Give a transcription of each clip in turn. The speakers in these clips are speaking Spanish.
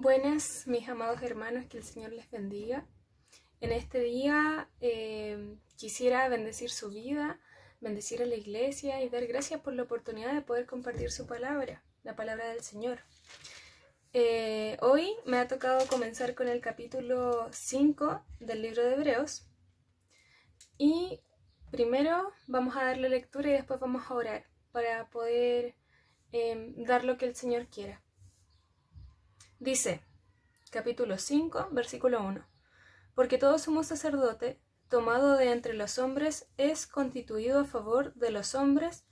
Buenas, mis amados hermanos, que el Señor les bendiga. En este día quisiera bendecir su vida, bendecir a la iglesia y dar gracias por la oportunidad de poder compartir su palabra, la palabra del Señor. Hoy me ha tocado comenzar con el capítulo 5 del libro de Hebreos y primero vamos a darle lectura y después vamos a orar para poder dar lo que el Señor quiera. Dice, capítulo 5, versículo 1. Porque todo sumo sacerdote, tomado de entre los hombres, es constituido a favor de los hombres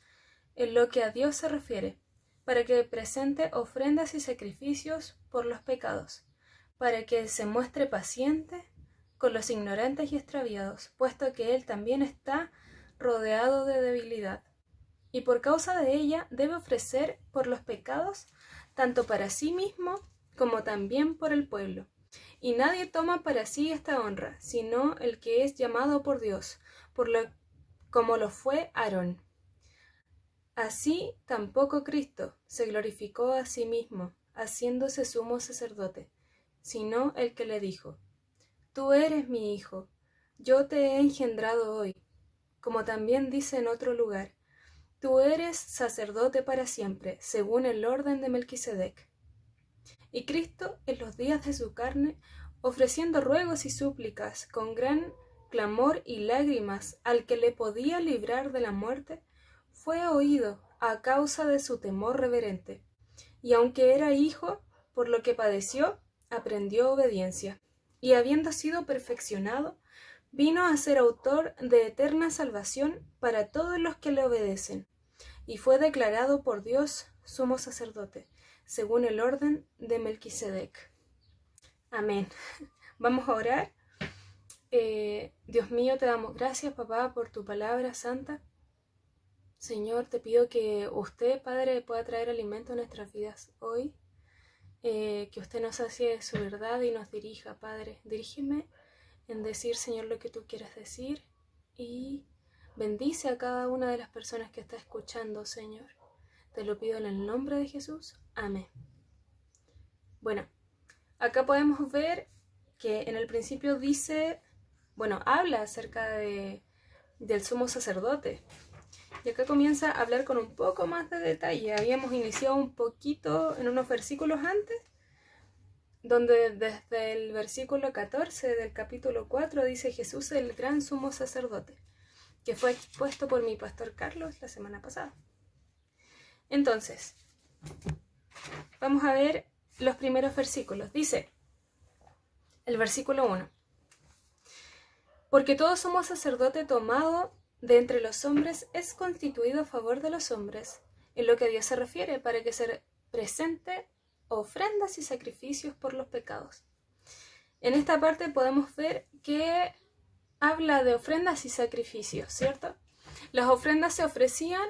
en lo que a Dios se refiere, para que presente ofrendas y sacrificios por los pecados, para que se muestre paciente con los ignorantes y extraviados, puesto que Él también está rodeado de debilidad. Y por causa de ella debe ofrecer por los pecados, tanto para sí mismo como también por el pueblo. Y nadie toma para sí esta honra, sino el que es llamado por Dios, como lo fue Aarón. Así tampoco Cristo se glorificó a sí mismo, haciéndose sumo sacerdote, sino el que le dijo, Tú eres mi hijo, yo te he engendrado hoy. Como también dice en otro lugar, Tú eres sacerdote para siempre, según el orden de Melquisedec. Y Cristo, en los días de su carne, ofreciendo ruegos y súplicas con gran clamor y lágrimas al que le podía librar de la muerte, fue oído a causa de su temor reverente. Y aunque era hijo, por lo que padeció, aprendió obediencia. Y habiendo sido perfeccionado, vino a ser autor de eterna salvación para todos los que le obedecen. Y fue declarado por Dios sumo sacerdote, según el orden de Melquisedec. Amén. Vamos a orar. Dios mío, te damos gracias, papá, por tu palabra santa. Señor, te pido que usted, Padre, pueda traer alimento a nuestras vidas hoy. Que usted nos sacie de su verdad y nos dirija, Padre. Dirígeme en decir, Señor, lo que tú quieras decir. Y bendice a cada una de las personas que está escuchando, Señor. Te lo pido en el nombre de Jesús. Amén. Bueno, acá podemos ver que en el principio dice, habla acerca del sumo sacerdote. Y acá comienza a hablar con un poco más de detalle. Habíamos iniciado un poquito en unos versículos antes, donde desde el versículo 14 del capítulo 4 dice Jesús el gran sumo sacerdote, que fue expuesto por mi pastor Carlos la semana pasada. Entonces, vamos a ver los primeros versículos. Dice el versículo 1. Porque todo sumo sacerdote tomado de entre los hombres es constituido a favor de los hombres, en lo que a Dios se refiere, para que se presente ofrendas y sacrificios por los pecados. En esta parte podemos ver que habla de ofrendas y sacrificios, ¿cierto? Las ofrendas se ofrecían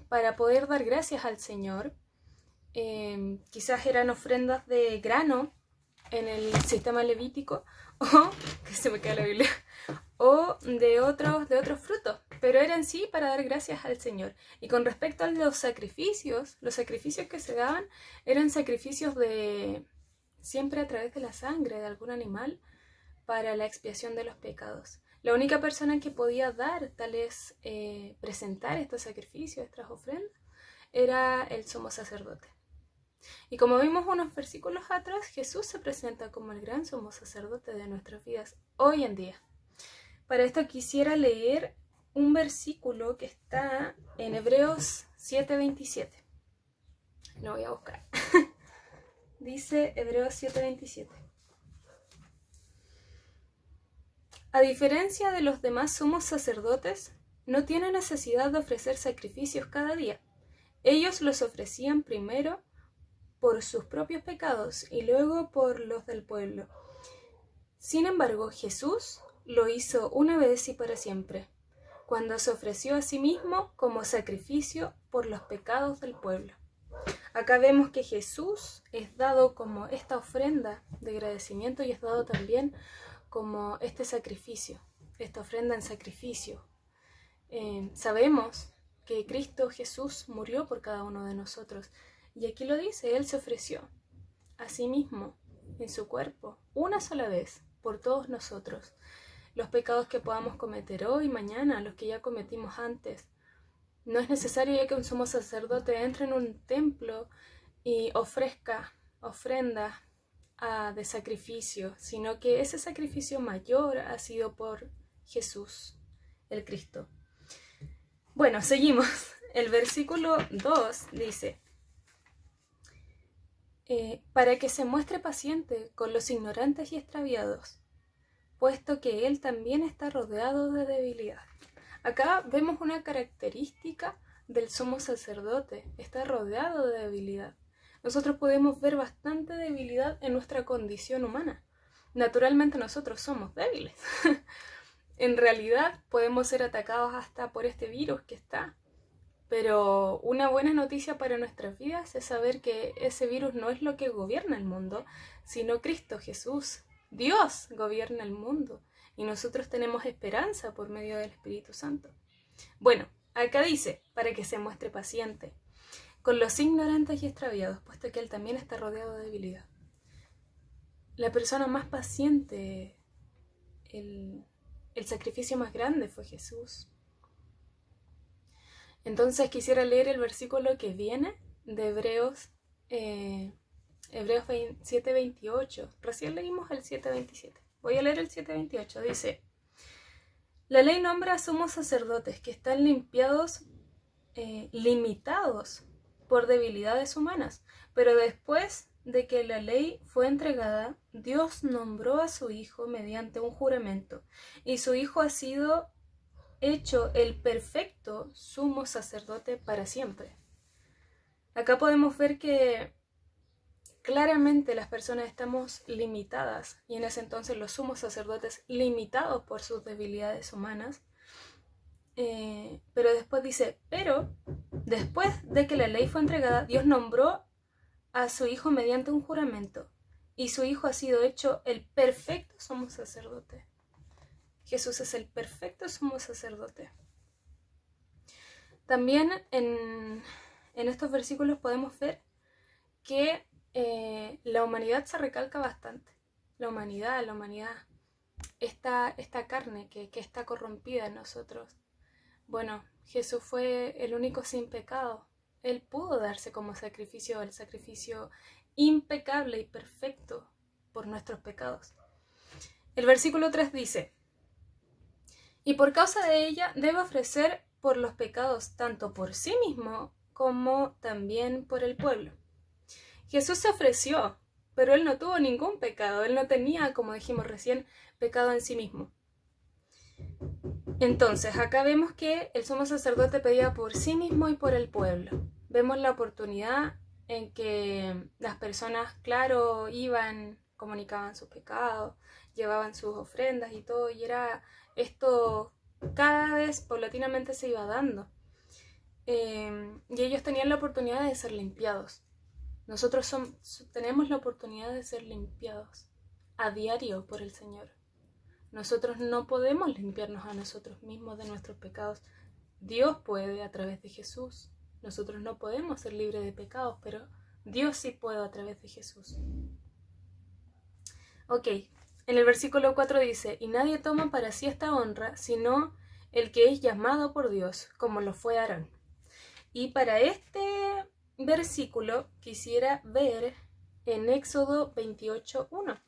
para poder dar gracias al Señor. Quizás eran ofrendas de grano en el sistema levítico, o, que se me cae la Biblia, o de otros frutos, pero eran sí para dar gracias al Señor. Y con respecto a los sacrificios que se daban eran sacrificios siempre a través de la sangre de algún animal para la expiación de los pecados. La única persona que podía dar presentar estos sacrificios, estas ofrendas, era el sumo sacerdote. Y como vimos unos versículos atrás, Jesús se presenta como el gran sumo sacerdote de nuestras vidas hoy en día. Para esto quisiera leer un versículo que está en Hebreos 7:27. Lo voy a buscar. Dice Hebreos 7:27. A diferencia de los demás sumos sacerdotes, no tiene necesidad de ofrecer sacrificios cada día. Ellos los ofrecían primero por sus propios pecados y luego por los del pueblo. Sin embargo, Jesús lo hizo una vez y para siempre, cuando se ofreció a sí mismo como sacrificio por los pecados del pueblo. Acá vemos que Jesús es dado como esta ofrenda de agradecimiento y es dado también como este sacrificio, esta ofrenda en sacrificio. Sabemos que Cristo Jesús murió por cada uno de nosotros. Y aquí lo dice, Él se ofreció a sí mismo en su cuerpo, una sola vez, por todos nosotros. Los pecados que podamos cometer hoy, mañana, los que ya cometimos antes. No es necesario ya que un sumo sacerdote entre en un templo y ofrezca ofrendas de sacrificio, sino que ese sacrificio mayor ha sido por Jesús, el Cristo. Bueno, seguimos. El versículo 2 dice, para que se muestre paciente con los ignorantes y extraviados, puesto que él también está rodeado de debilidad. Acá vemos una característica del sumo sacerdote, está rodeado de debilidad. Nosotros podemos ver bastante debilidad en nuestra condición humana. Naturalmente nosotros somos débiles. En realidad podemos ser atacados hasta por este virus que está. Pero una buena noticia para nuestras vidas es saber que ese virus no es lo que gobierna el mundo, sino Cristo Jesús. Dios gobierna el mundo y nosotros tenemos esperanza por medio del Espíritu Santo. Bueno, acá dice, para que se muestre paciente con los ignorantes y extraviados, puesto que él también está rodeado de debilidad. La persona más paciente, el sacrificio más grande fue Jesús. Entonces quisiera leer el versículo que viene de Hebreos 7:28. Recién leímos el 7:27. Voy a leer el 7:28. Dice, la ley nombra a sumos sacerdotes que están limitados por debilidades humanas, pero después de que la ley fue entregada, Dios nombró a su Hijo mediante un juramento, y su Hijo ha sido hecho el perfecto sumo sacerdote para siempre. Acá podemos ver que claramente las personas estamos limitadas, y en ese entonces los sumos sacerdotes limitados por sus debilidades humanas. Pero después dice, pero después de que la ley fue entregada, Dios nombró a su Hijo mediante un juramento, y su Hijo ha sido hecho el perfecto sumo sacerdote. Jesús es el perfecto sumo sacerdote. También en estos versículos podemos ver que la humanidad se recalca bastante. La humanidad, esta carne que está corrompida en nosotros. Bueno, Jesús fue el único sin pecado. Él pudo darse como sacrificio, el sacrificio impecable y perfecto por nuestros pecados. El versículo 3 dice, y por causa de ella debe ofrecer por los pecados tanto por sí mismo como también por el pueblo. Jesús se ofreció, pero él no tuvo ningún pecado. Él no tenía, como dijimos recién, pecado en sí mismo. Entonces, acá vemos que el sumo sacerdote pedía por sí mismo y por el pueblo. Vemos la oportunidad en que las personas, claro, iban, comunicaban sus pecados, llevaban sus ofrendas y todo, y esto cada vez paulatinamente se iba dando. Y ellos tenían la oportunidad de ser limpiados. Nosotros tenemos la oportunidad de ser limpiados a diario por el Señor. Nosotros no podemos limpiarnos a nosotros mismos de nuestros pecados. Dios puede a través de Jesús. Nosotros no podemos ser libres de pecados, pero Dios sí puede a través de Jesús. Ok, en el versículo 4 dice, y nadie toma para sí esta honra, sino el que es llamado por Dios, como lo fue Aarón. Y para este versículo quisiera ver en Éxodo 28:1.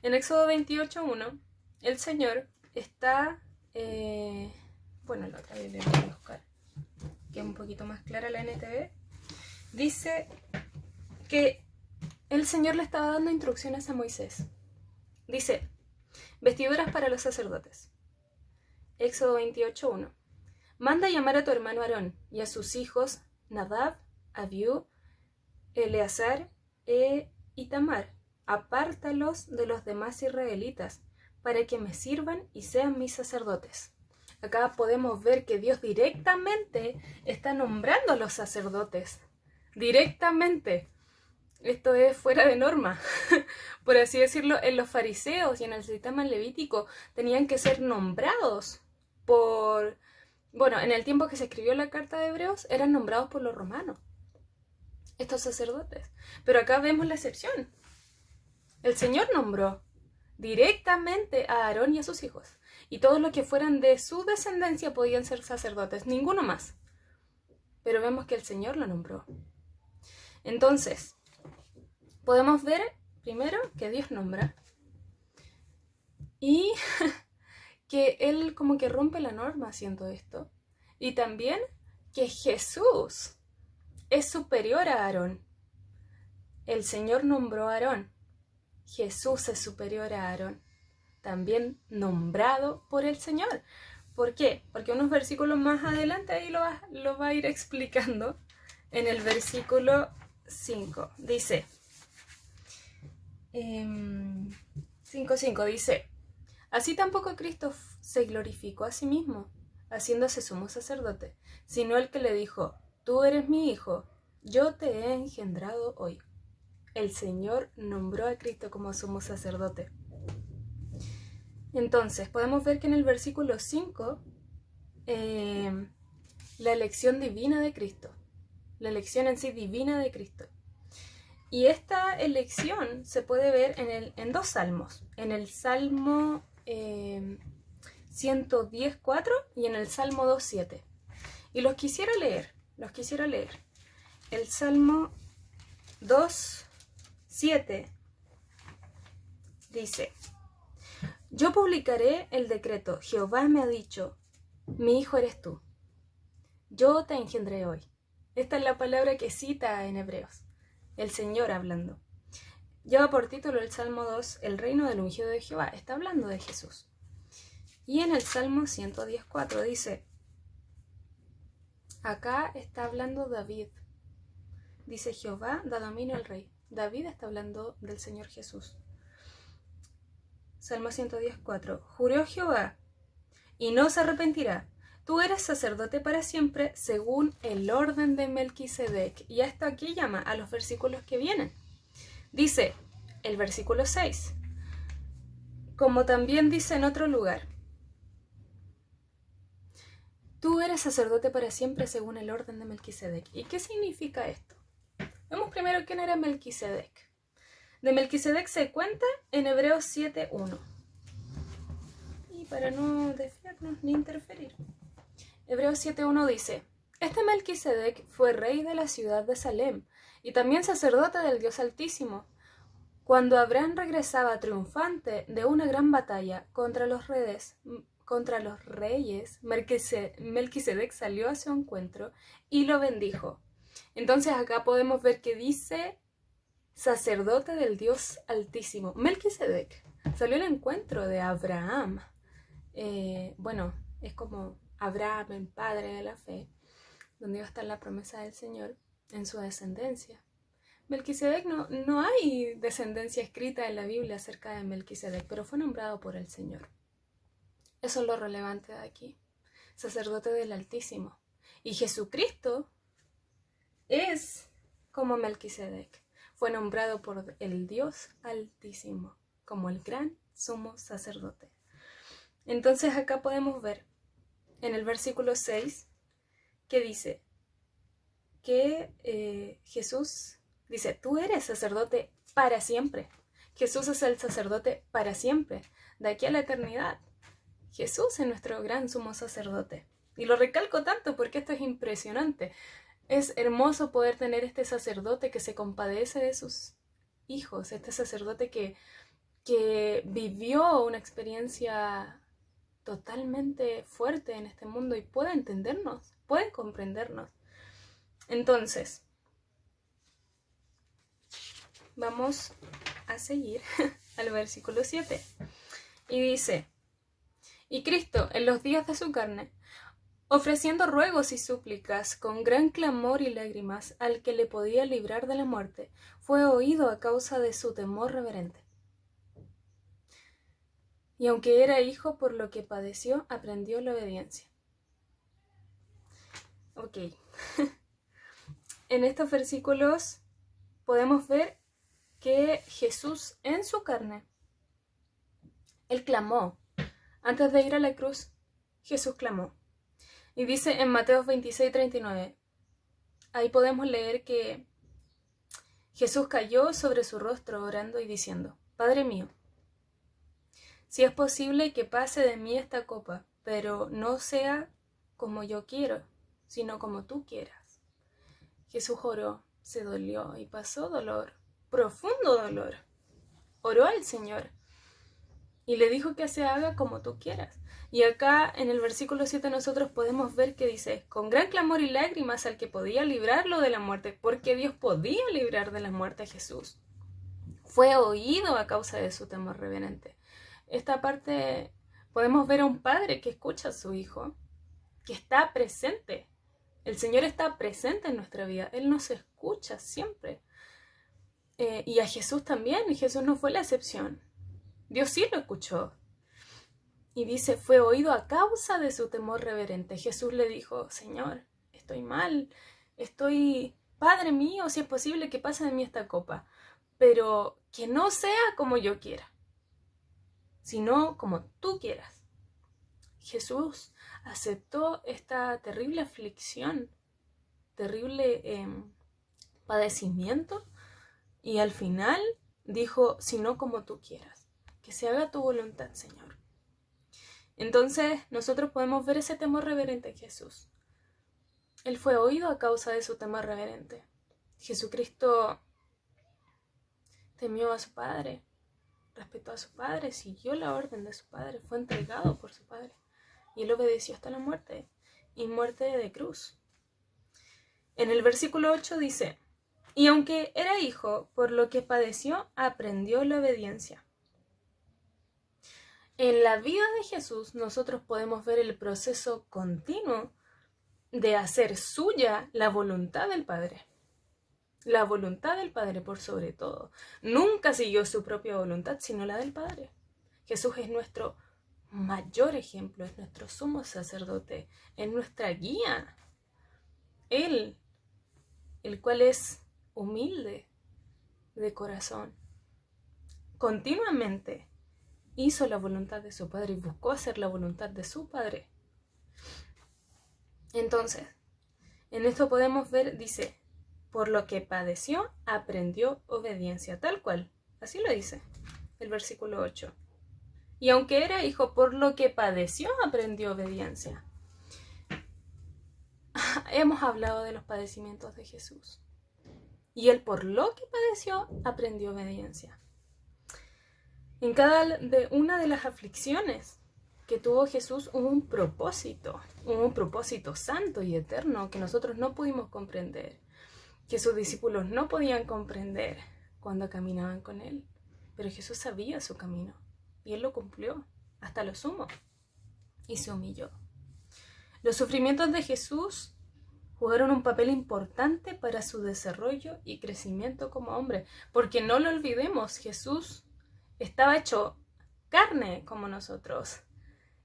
En Éxodo 28:1 el Señor está, la otra vez le voy a buscar, que es un poquito más clara la NTV, dice que el Señor le estaba dando instrucciones a Moisés. Dice, vestiduras para los sacerdotes. Éxodo 28:1. Manda llamar a tu hermano Aarón y a sus hijos Nadab, Abiú, Eleazar e Itamar. Apártalos de los demás israelitas para que me sirvan y sean mis sacerdotes. Acá podemos ver que Dios directamente está nombrando a los sacerdotes. Directamente. Esto es fuera de norma. Por así decirlo, en los fariseos y en el sistema levítico tenían que ser nombrados en el tiempo que se escribió la carta de Hebreos, eran nombrados por los romanos, estos sacerdotes. Pero acá vemos la excepción. El Señor nombró directamente a Aarón y a sus hijos. Y todos los que fueran de su descendencia podían ser sacerdotes, ninguno más. Pero vemos que el Señor lo nombró. Entonces, podemos ver primero que Dios nombra y que Él como que rompe la norma haciendo esto. Y también que Jesús es superior a Aarón. El Señor nombró a Aarón. Jesús es superior a Aarón, también nombrado por el Señor. ¿Por qué? Porque unos versículos más adelante ahí lo va a ir explicando. En el versículo 5 dice, 5:5 dice, así tampoco Cristo se glorificó a sí mismo, haciéndose sumo sacerdote, sino el que le dijo, tú eres mi hijo, yo te he engendrado hoy. El Señor nombró a Cristo como sumo sacerdote. Entonces, podemos ver que en el versículo 5, la elección divina de Cristo, la elección en sí divina de Cristo. Y esta elección se puede ver en dos salmos, en el Salmo 110:4 y en el Salmo 2:7. Y los quisiera leer. El Salmo 2:7 dice, yo publicaré el decreto, Jehová me ha dicho, mi hijo eres tú, yo te engendré hoy. Esta es la palabra que cita en Hebreos, el Señor hablando. Lleva por título el Salmo 2, el reino del ungido de Jehová, está hablando de Jesús. Y en el Salmo 110:4 dice, acá está hablando David, dice Jehová da dominio al rey. David está hablando del Señor Jesús. Salmo 110:4. Juró Jehová, y no se arrepentirá. Tú eres sacerdote para siempre, según el orden de Melquisedec. Y hasta aquí llama a los versículos que vienen. Dice el versículo 6, como también dice en otro lugar, tú eres sacerdote para siempre, según el orden de Melquisedec. ¿Y qué significa esto? Vemos primero quién era Melquisedec. De Melquisedec se cuenta en Hebreos 7:1. Y para no desviarnos ni interferir, Hebreos 7:1 dice, este Melquisedec fue rey de la ciudad de Salem y también sacerdote del Dios Altísimo. Cuando Abraham regresaba triunfante de una gran batalla contra los reyes, Melquisedec salió a su encuentro y lo bendijo. Entonces acá podemos ver que dice sacerdote del Dios Altísimo. Melquisedec salió al encuentro de Abraham. Es como Abraham, el padre de la fe, donde iba a estar la promesa del Señor en su descendencia. Melquisedec no hay descendencia escrita en la Biblia acerca de Melquisedec, pero fue nombrado por el Señor. Eso es lo relevante de aquí. Sacerdote del Altísimo. Y Jesucristo es como Melquisedec. Fue nombrado por el Dios Altísimo como el gran sumo sacerdote. Entonces acá podemos ver en el versículo 6 que dice que Jesús dice, tú eres sacerdote para siempre. Jesús es el sacerdote para siempre, de aquí a la eternidad. Jesús es nuestro gran sumo sacerdote. Y lo recalco tanto porque esto es impresionante. Es hermoso poder tener este sacerdote que se compadece de sus hijos, este sacerdote que vivió una experiencia totalmente fuerte en este mundo y puede entendernos, puede comprendernos. Entonces, vamos a seguir al versículo 7. Y dice, y Cristo en los días de su carne, ofreciendo ruegos y súplicas con gran clamor y lágrimas al que le podía librar de la muerte, fue oído a causa de su temor reverente. Y aunque era hijo, por lo que padeció, aprendió la obediencia. Ok. En estos versículos podemos ver que Jesús en su carne, Él clamó. Antes de ir a la cruz, Jesús clamó. Y dice en Mateo 26:39, ahí podemos leer que Jesús cayó sobre su rostro orando y diciendo, Padre mío, si es posible que pase de mí esta copa, pero no sea como yo quiero, sino como tú quieras. Jesús oró, se dolió y pasó dolor, profundo dolor. Oró al Señor y le dijo que se haga como tú quieras. Y acá en el versículo 7 nosotros podemos ver que dice, con gran clamor y lágrimas al que podía librarlo de la muerte, porque Dios podía librar de la muerte a Jesús. Fue oído a causa de su temor reverente. Esta parte podemos ver a un padre que escucha a su hijo, que está presente. El Señor está presente en nuestra vida. Él nos escucha siempre. Y a Jesús también, y Jesús no fue la excepción. Dios sí lo escuchó. Y dice, fue oído a causa de su temor reverente. Jesús le dijo, Señor, estoy mal, Padre mío, si es posible que pase de mí esta copa, pero que no sea como yo quiera, sino como tú quieras. Jesús aceptó esta terrible aflicción, terrible padecimiento, y al final dijo, sino como tú quieras, que se haga tu voluntad, Señor. Entonces nosotros podemos ver ese temor reverente en Jesús. Él fue oído a causa de su temor reverente. Jesucristo temió a su Padre, respetó a su Padre, siguió la orden de su Padre, fue entregado por su Padre. Y él obedeció hasta la muerte, y muerte de cruz. En el versículo 8 dice, y aunque era hijo, por lo que padeció, aprendió la obediencia. En la vida de Jesús nosotros podemos ver el proceso continuo de hacer suya la voluntad del Padre. La voluntad del Padre por sobre todo. Nunca siguió su propia voluntad, sino la del Padre. Jesús es nuestro mayor ejemplo, es nuestro sumo sacerdote, es nuestra guía. Él, el cual es humilde de corazón, continuamente hizo la voluntad de su Padre y buscó hacer la voluntad de su Padre. Entonces, en esto podemos ver, dice, por lo que padeció, aprendió obediencia, tal cual. Así lo dice el versículo 8. Y aunque era hijo, por lo que padeció, aprendió obediencia. Hemos hablado de los padecimientos de Jesús. Y él, por lo que padeció, aprendió obediencia. En una de las aflicciones que tuvo Jesús hubo un propósito santo y eterno que nosotros no pudimos comprender, que sus discípulos no podían comprender cuando caminaban con él. Pero Jesús sabía su camino y él lo cumplió hasta lo sumo y se humilló. Los sufrimientos de Jesús jugaron un papel importante para su desarrollo y crecimiento como hombre, porque no lo olvidemos, Jesús estaba hecho carne como nosotros.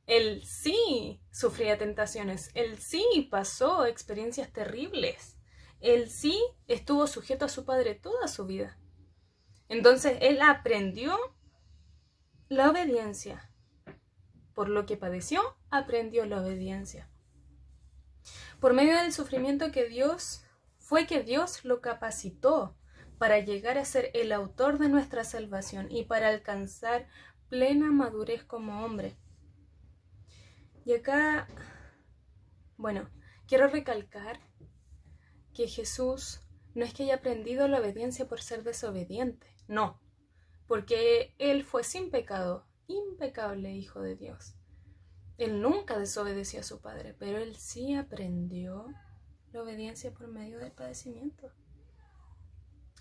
Él sí sufría tentaciones, él sí pasó experiencias terribles, él sí estuvo sujeto a su Padre toda su vida. Entonces él aprendió la obediencia. Por lo que padeció, aprendió la obediencia. Por medio del sufrimiento que Dios lo capacitó para llegar a ser el autor de nuestra salvación y para alcanzar plena madurez como hombre. Y acá, quiero recalcar que Jesús no es que haya aprendido la obediencia por ser desobediente, no, porque Él fue sin pecado, impecable Hijo de Dios. Él nunca desobedeció a su Padre, pero Él sí aprendió la obediencia por medio del padecimiento.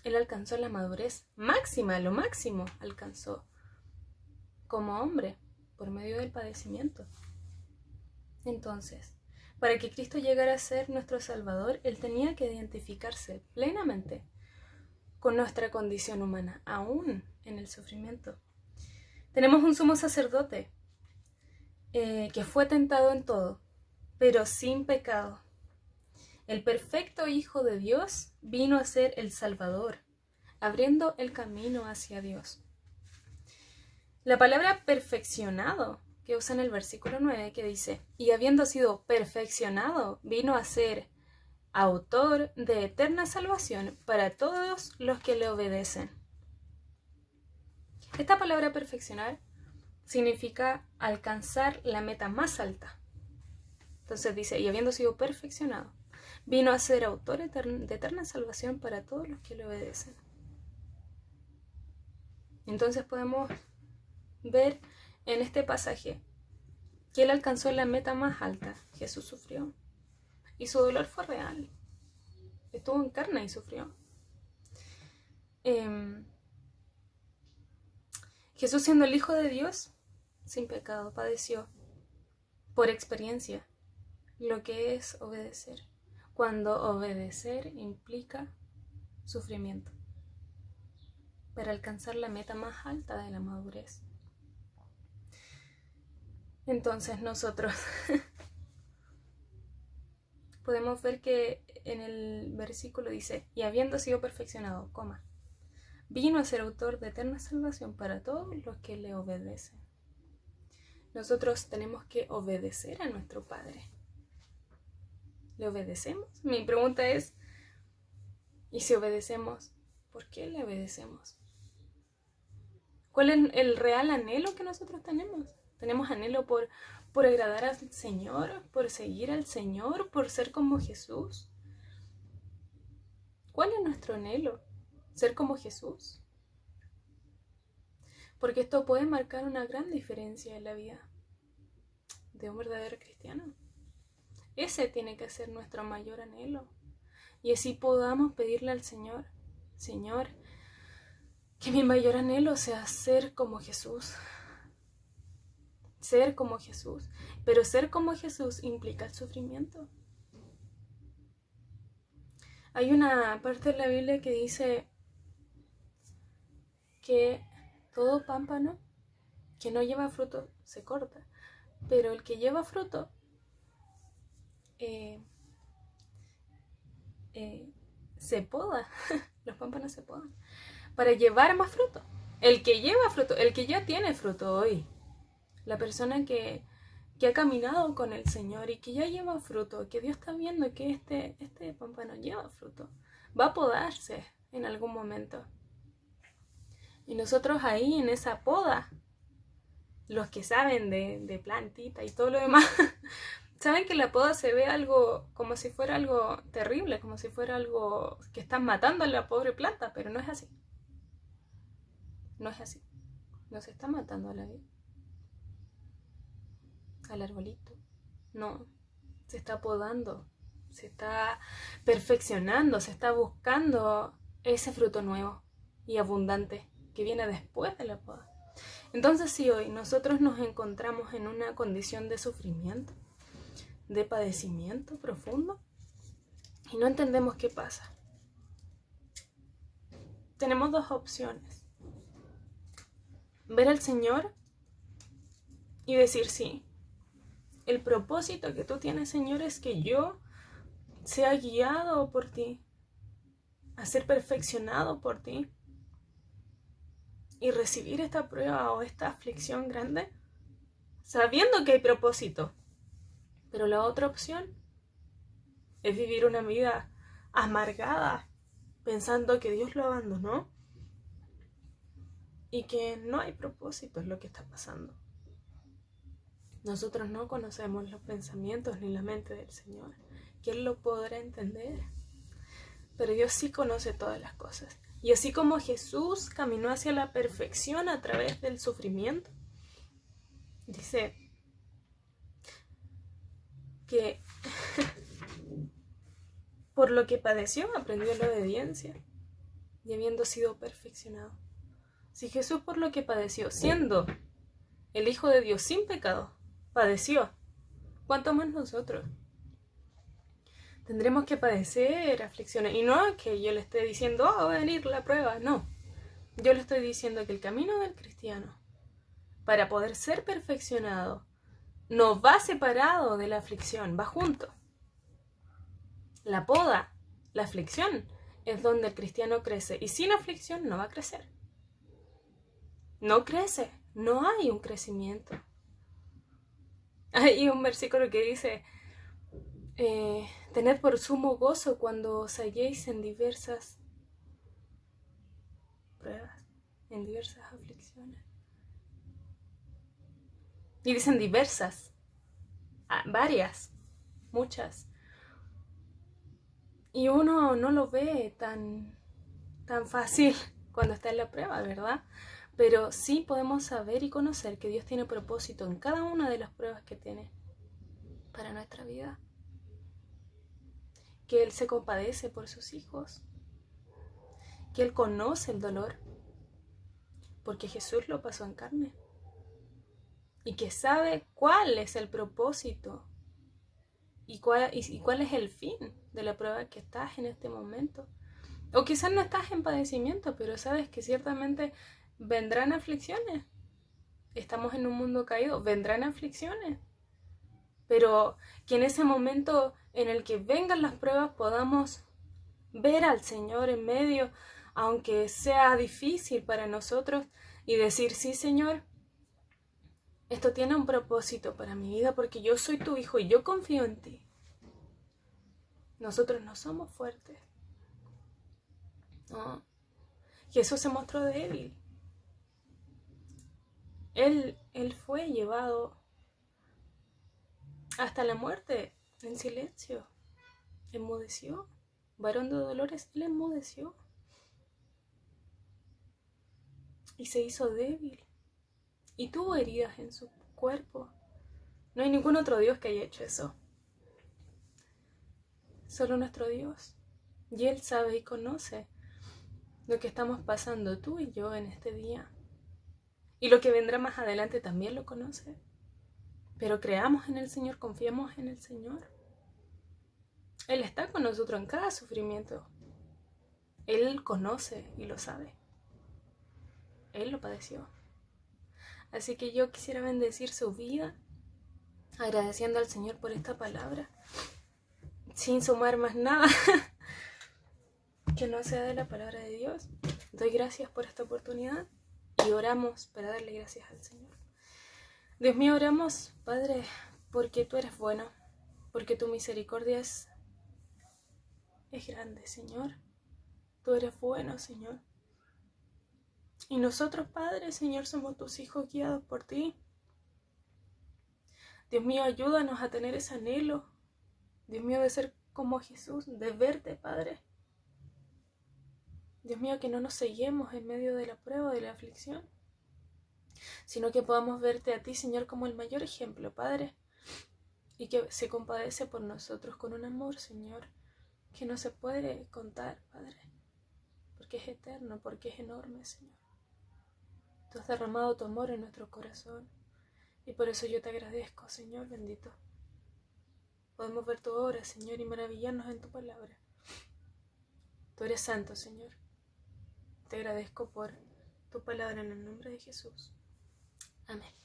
Él alcanzó la madurez máxima, lo máximo alcanzó como hombre por medio del padecimiento. Entonces, para que Cristo llegara a ser nuestro Salvador, Él tenía que identificarse plenamente con nuestra condición humana, aún en el sufrimiento. Tenemos un sumo sacerdote que fue tentado en todo, pero sin pecado. El perfecto Hijo de Dios vino a ser el Salvador, abriendo el camino hacia Dios. La palabra perfeccionado que usa en el versículo 9, que dice, y habiendo sido perfeccionado, vino a ser autor de eterna salvación para todos los que le obedecen. Esta palabra perfeccionar significa alcanzar la meta más alta. Entonces dice, y habiendo sido perfeccionado, vino a ser autor de eterna salvación para todos los que le obedecen. Entonces podemos ver en este pasaje que él alcanzó la meta más alta. Jesús sufrió. Y su dolor fue real. Estuvo en carne y sufrió. Jesús, siendo el Hijo de Dios, sin pecado, padeció por experiencia lo que es obedecer. Cuando obedecer implica sufrimiento para alcanzar la meta más alta de la madurez. Entonces nosotros podemos ver que en el versículo dice, y habiendo sido perfeccionado, vino a ser autor de eterna salvación para todos los que le obedecen. Nosotros tenemos que obedecer a nuestro Padre. ¿Le obedecemos? Mi pregunta es, ¿y si obedecemos, por qué le obedecemos? ¿Cuál es el real anhelo que nosotros tenemos? ¿Tenemos anhelo por agradar al Señor, por seguir al Señor, por ser como Jesús? ¿Cuál es nuestro anhelo? ¿Ser como Jesús? Porque esto puede marcar una gran diferencia en la vida de un verdadero cristiano. Ese tiene que ser nuestro mayor anhelo. Y así podamos pedirle al Señor, Señor, que mi mayor anhelo sea ser como Jesús. Ser como Jesús. Pero ser como Jesús implica el sufrimiento. Hay una parte de la Biblia que dice que todo pámpano que no lleva fruto se corta, pero el que lleva fruto se poda. Los pámpanos se podan para llevar más fruto. El que lleva fruto, el que ya tiene fruto hoy, la persona que ha caminado con el Señor y que ya lleva fruto, que Dios está viendo que este pámpano lleva fruto, va a podarse en algún momento. Y nosotros ahí en esa poda, los que saben de plantita y todo lo demás, saben que la poda se ve algo como si fuera algo terrible, como si fuera algo que están matando a la pobre planta, pero no es así. No es así. No se está matando a la vida, al arbolito. No, se está podando, se está perfeccionando, se está buscando ese fruto nuevo y abundante que viene después de la poda. Entonces, si hoy nosotros nos encontramos en una condición de sufrimiento, de padecimiento profundo, y no entendemos qué pasa, tenemos dos opciones. Ver al Señor y decir, sí, el propósito que tú tienes, Señor, es que yo sea guiado por ti, a ser perfeccionado por ti, y recibir esta prueba o esta aflicción grande, sabiendo que hay propósito. Pero la otra opción es vivir una vida amargada, pensando que Dios lo abandonó y que no hay propósito en lo que está pasando. Nosotros no conocemos los pensamientos ni la mente del Señor, que Él lo podrá entender, pero Dios sí conoce todas las cosas. Y así como Jesús caminó hacia la perfección a través del sufrimiento, dice que por lo que padeció aprendió la obediencia y habiendo sido perfeccionado. Si Jesús por lo que padeció, siendo el Hijo de Dios sin pecado, padeció, ¿cuánto más nosotros? Tendremos que padecer aflicciones. Y no que yo le esté diciendo, va a venir la prueba. No. Yo le estoy diciendo que el camino del cristiano, para poder ser perfeccionado, no va separado de la aflicción, va junto. La poda, la aflicción, es donde el cristiano crece. Y sin aflicción no va a crecer. No crece. No hay un crecimiento. Hay un versículo que dice, tened por sumo gozo cuando os halléis en diversas pruebas, en diversas aflicciones. Y dicen diversas, varias, muchas. Y uno no lo ve tan fácil cuando está en la prueba, ¿verdad? Pero sí podemos saber y conocer que Dios tiene propósito en cada una de las pruebas que tiene para nuestra vida. Que Él se compadece por sus hijos. Que Él conoce el dolor. Porque Jesús lo pasó en carne. Y que sabe cuál es el propósito y cuál es el fin de la prueba que estás en este momento. O quizás no estás en padecimiento, pero sabes que ciertamente vendrán aflicciones. Estamos en un mundo caído, vendrán aflicciones. Pero que en ese momento en el que vengan las pruebas podamos ver al Señor en medio, aunque sea difícil para nosotros, y decir, sí, Señor, esto tiene un propósito para mi vida porque yo soy tu hijo y yo confío en ti. Nosotros no somos fuertes. No. Jesús se mostró débil. Él fue llevado hasta la muerte en silencio. Enmudeció. Varón de dolores, él enmudeció. Y se hizo débil. Y tuvo heridas en su cuerpo. No hay ningún otro Dios que haya hecho eso. Solo nuestro Dios. Y Él sabe y conoce lo que estamos pasando tú y yo en este día. Y lo que vendrá más adelante también lo conoce. Pero creamos en el Señor, confiemos en el Señor. Él está con nosotros en cada sufrimiento. Él conoce y lo sabe. Él lo padeció. Así que yo quisiera bendecir su vida, agradeciendo al Señor por esta palabra, sin sumar más nada que no sea de la palabra de Dios. Doy gracias por esta oportunidad y oramos para darle gracias al Señor. Dios mío, oramos, Padre, porque tú eres bueno, porque tu misericordia es grande, Señor. Tú eres bueno, Señor. Y nosotros, Padre, Señor, somos tus hijos guiados por ti. Dios mío, ayúdanos a tener ese anhelo, Dios mío, de ser como Jesús, de verte, Padre. Dios mío, que no nos ceguemos en medio de la prueba, de la aflicción, sino que podamos verte a ti, Señor, como el mayor ejemplo, Padre, y que se compadece por nosotros con un amor, Señor, que no se puede contar, Padre, porque es eterno, porque es enorme, Señor. Tú has derramado tu amor en nuestro corazón, y por eso yo te agradezco, Señor bendito. Podemos ver tu obra, Señor, y maravillarnos en tu palabra. Tú eres santo, Señor. Te agradezco por tu palabra en el nombre de Jesús. Amén.